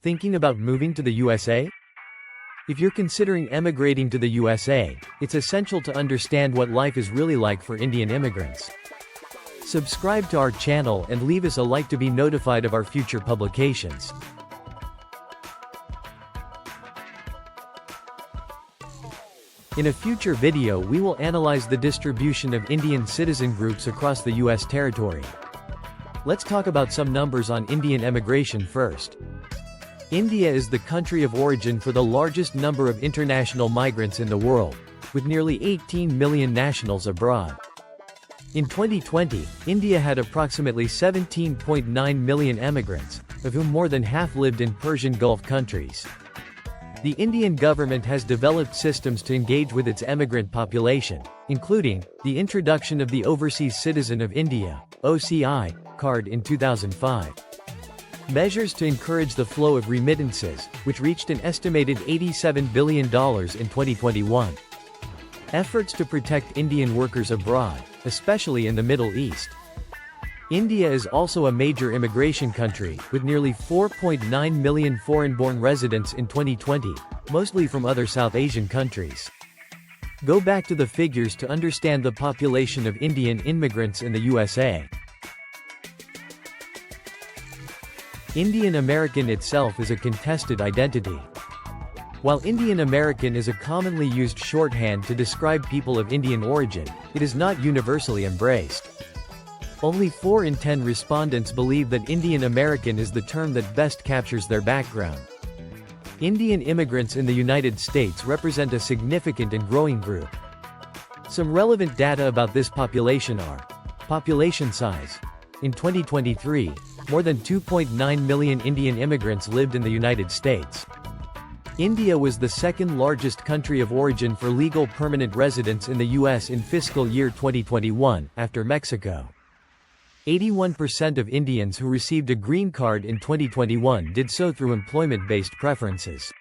Thinking about moving to the USA? If you're considering emigrating to the USA, it's essential to understand what life is really like for Indian immigrants. Subscribe to our channel and leave us a like to be notified of our future publications. In a future video we will analyze the distribution of Indian citizen groups across the US territory. Let's talk about some numbers on Indian emigration first. India is the country of origin for the largest number of international migrants in the world, with nearly 18 million nationals abroad. In 2020, India had approximately 17.9 million emigrants, of whom more than half lived in Persian Gulf countries. The Indian government has developed systems to engage with its emigrant population, including the introduction of the Overseas Citizen of India (OCI) card in 2005. Measures to encourage the flow of remittances, which reached an estimated $87 billion in 2021. Efforts to protect Indian workers abroad, especially in the Middle East. India is also a major immigration country, with nearly 4.9 million foreign-born residents in 2020, mostly from other South Asian countries. Go back to the figures to understand the population of Indian immigrants in the USA. Indian American itself is a contested identity. While Indian American is a commonly used shorthand to describe people of Indian origin, it is not universally embraced. Only 4 in 10 respondents believe that Indian American is the term that best captures their background. Indian immigrants in the United States represent a significant and growing group. Some relevant data about this population are: population size. In 2023, more than 2.9 million Indian immigrants lived in the United States. India was the second largest country of origin for legal permanent residents in the U.S. in fiscal year 2021, after Mexico. 81% of Indians who received a green card in 2021 did so through employment-based preferences.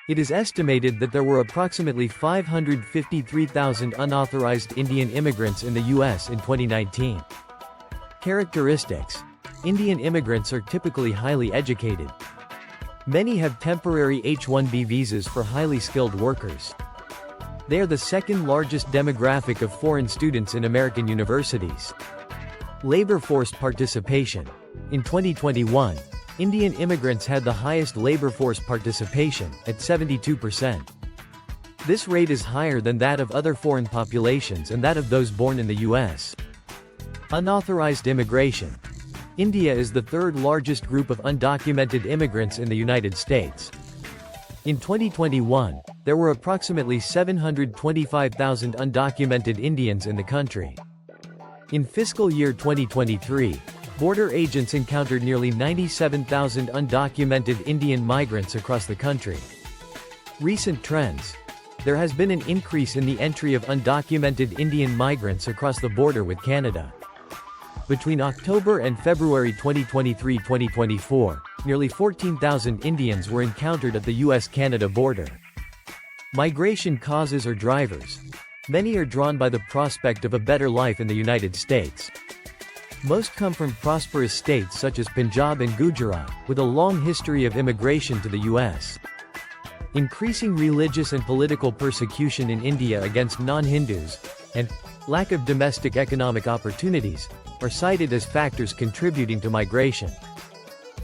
It is estimated that there were approximately 553,000 unauthorized Indian immigrants in the U.S. in 2019. Characteristics. Indian immigrants are typically highly educated. Many have temporary H-1B visas for highly skilled workers. They are the second largest demographic of foreign students in American universities. Labor force participation. In 2021, Indian immigrants had the highest labor force participation, at 72%. This rate is higher than that of other foreign populations and that of those born in the U.S. Unauthorized immigration. India is the third largest group of undocumented immigrants in the United States. In 2021, there were approximately 725,000 undocumented Indians in the country. In fiscal year 2023, border agents encountered nearly 97,000 undocumented Indian migrants across the country. Recent trends. There has been an increase in the entry of undocumented Indian migrants across the border with Canada. Between October and February 2023-2024, nearly 14,000 Indians were encountered at the US-Canada border. Migration causes or drivers. Many are drawn by the prospect of a better life in the United States. Most come from prosperous states such as Punjab and Gujarat, with a long history of immigration to the US. Increasing religious and political persecution in India against non-Hindus, and lack of domestic economic opportunities, are cited as factors contributing to migration.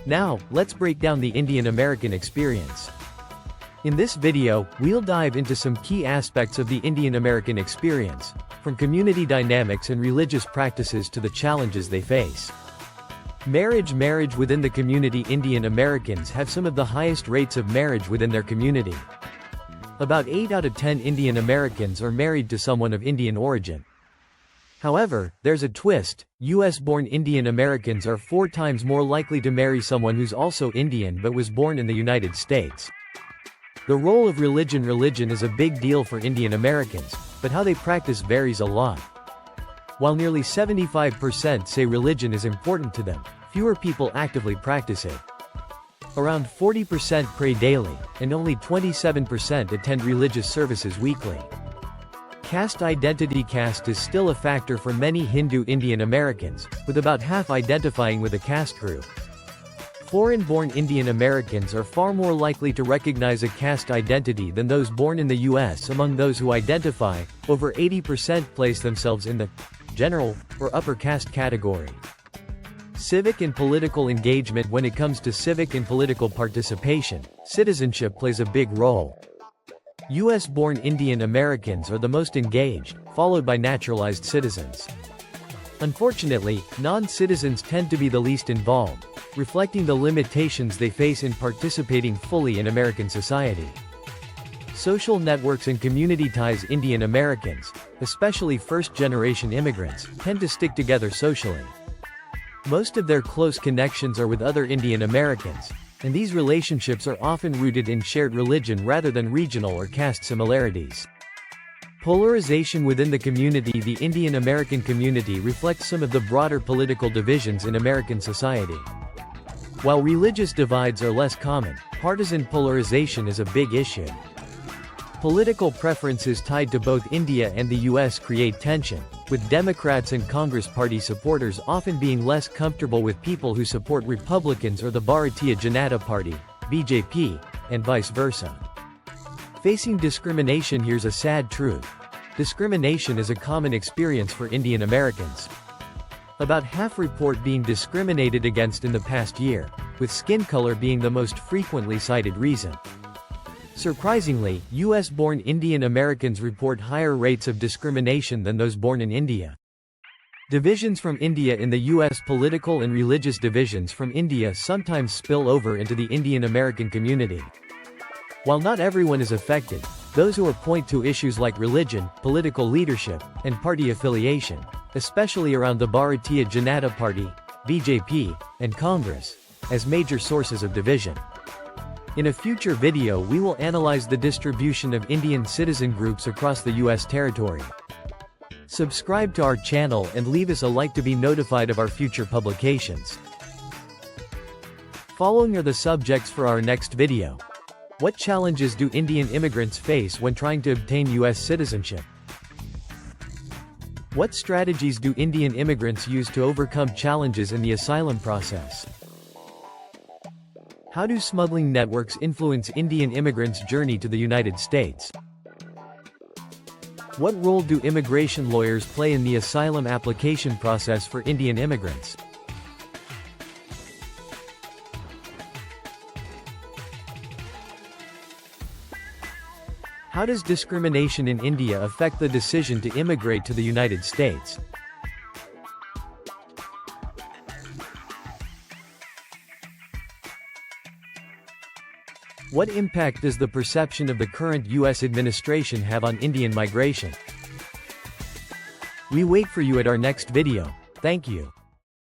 Now, let's break down the Indian American experience. In this video, we'll dive into some key aspects of the Indian American experience, from community dynamics and religious practices to the challenges they face. Marriage within the community. Indian Americans have some of the highest rates of marriage within their community. About 8 out of 10 Indian Americans are married to someone of Indian origin. However, there's a twist: US-born Indian Americans are 4 times more likely to marry someone who's also Indian but was born in the United States. The role of religion is a big deal for Indian Americans, but how they practice varies a lot. While nearly 75% say religion is important to them, fewer people actively practice it. Around 40% pray daily, and only 27% attend religious services weekly. Caste identity. Caste is still a factor for many Hindu Indian Americans, with about half identifying with a caste group. Foreign-born Indian Americans are far more likely to recognize a caste identity than those born in the U.S. Among those who identify, over 80% place themselves in the general or upper caste category. Civic and political engagement. When it comes to civic and political participation, citizenship plays a big role. U.S.-born Indian Americans are the most engaged, followed by naturalized citizens. Unfortunately, non-citizens tend to be the least involved, reflecting the limitations they face in participating fully in American society. Social networks and community ties. Indian Americans, especially first-generation immigrants, tend to stick together socially. Most of their close connections are with other Indian Americans, and these relationships are often rooted in shared religion rather than regional or caste similarities. Polarization within the community. The Indian American community reflects some of the broader political divisions in American society. While religious divides are less common, partisan polarization is a big issue. Political preferences tied to both India and the US create tension, with Democrats and Congress Party supporters often being less comfortable with people who support Republicans or the Bharatiya Janata Party, BJP, and vice versa. Facing discrimination. Here's a sad truth. Discrimination is a common experience for Indian Americans. About half report being discriminated against in the past year, with skin color being the most frequently cited reason. Surprisingly, US-born Indian Americans report higher rates of discrimination than those born in India. Divisions from India in the US. Political and religious divisions from India sometimes spill over into the Indian American community. While not everyone is affected, those who point to issues like religion, political leadership, and party affiliation, especially around the Bharatiya Janata Party, BJP, and Congress, as major sources of division. In a future video we will analyze the distribution of Indian citizen groups across the US territory. Subscribe to our channel and leave us a like to be notified of our future publications. Following are the subjects for our next video. What challenges do Indian immigrants face when trying to obtain US citizenship? What strategies do Indian immigrants use to overcome challenges in the asylum process? How do smuggling networks influence Indian immigrants' journey to the United States? What role do immigration lawyers play in the asylum application process for Indian immigrants? How does discrimination in India affect the decision to immigrate to the United States? What impact does the perception of the current US administration have on Indian migration? We wait for you at our next video. Thank you.